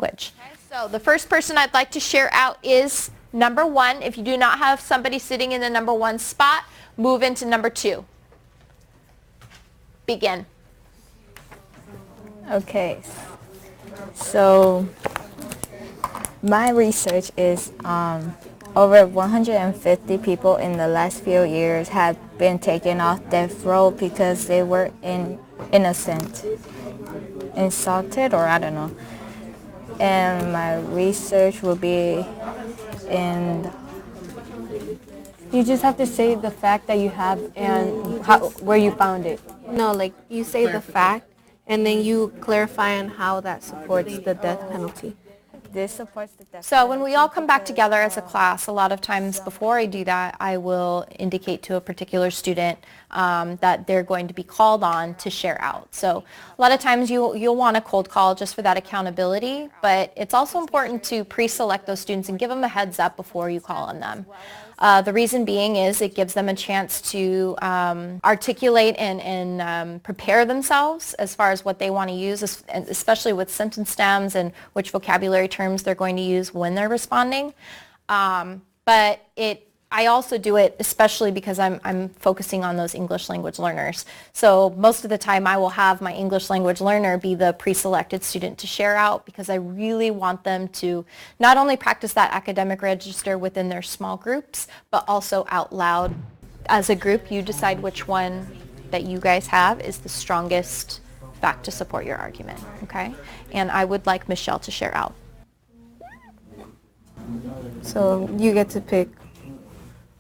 language. Okay, so the first person I'd like to share out is number 1. If you do not have somebody sitting in the number 1 spot, move into number 2. Begin. Okay, so my research is over 150 people in the last few years have been taken off death row because they were innocent, insulted, or I don't know. And my research will be in... You just have to say the fact that you have and where you found it. No, like you say the fact, and then you clarify on how that supports the death penalty. This supports the death So penalty. when we all come back together as a class, a lot of times before I do that, I will indicate to a particular student that they're going to be called on to share out. So a lot of times you'll want a cold call just for that accountability, but it's also important to pre-select those students and give them a heads up before you call on them. The reason being is it gives them a chance to articulate and prepare themselves as far as what they want to use, especially with sentence stems and which vocabulary terms they're going to use when they're responding. But I also do it especially because I'm focusing on those English language learners. So most of the time I will have my English language learner be the pre-selected student to share out because I really want them to not only practice that academic register within their small groups, but also out loud. As a group, you decide which one that you guys have is the strongest fact to support your argument, okay? And I would like Michelle to share out. So you get to pick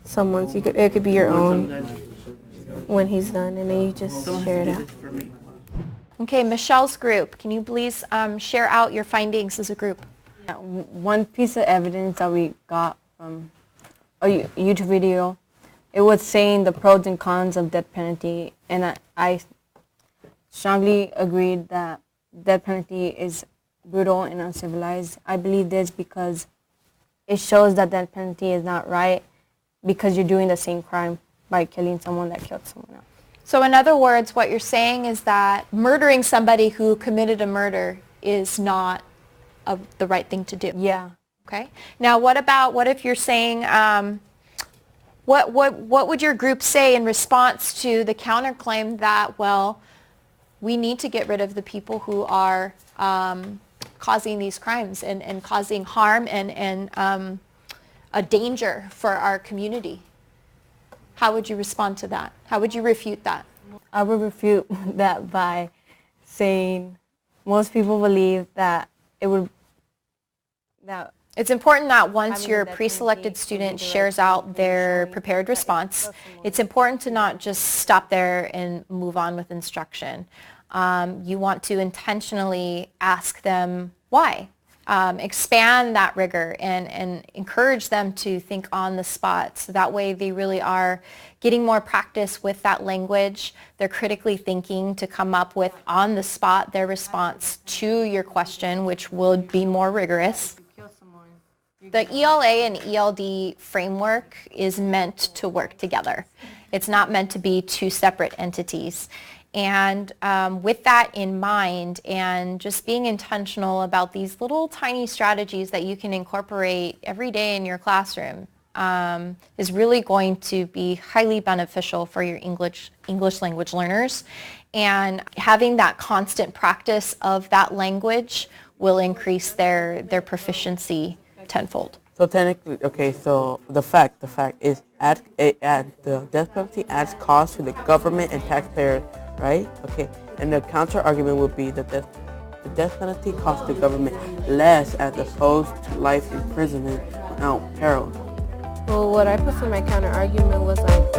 someone's. It could be your own when he's done, and then you just share it out. Okay, Michelle's group. Can you please share out your findings as a group? Yeah, one piece of evidence that we got from a YouTube video, it was saying the pros and cons of death penalty, and I strongly agreed that death penalty is brutal and uncivilized. I believe this because it shows that death penalty is not right, because you're doing the same crime by killing someone that killed someone else. So in other words, what you're saying is that murdering somebody who committed a murder is not the right thing to do. Yeah. Okay. Now, what if you're saying, what would your group say in response to the counterclaim that, well, we need to get rid of the people who are causing these crimes and causing harm and a danger for our community? How would you respond to that? How would you refute that? I would refute that by saying most people believe that it's important that once your pre-selected student shares out their prepared response, it's important to not just stop there and move on with instruction. You want to intentionally ask them why. Expand that rigor and encourage them to think on the spot. So that way they really are getting more practice with that language. They're critically thinking to come up with on the spot their response to your question, which will be more rigorous. The ELA and ELD framework is meant to work together. It's not meant to be two separate entities. And with that in mind, and just being intentional about these little tiny strategies that you can incorporate every day in your classroom is really going to be highly beneficial for your English language learners. And having that constant practice of that language will increase their proficiency tenfold. So technically, okay, so the fact is the death penalty adds cost to the government and taxpayers, right? Okay, and the counter argument would be that the death penalty costs the government less as opposed to life imprisonment without peril. Well, what I put for my counter argument was like,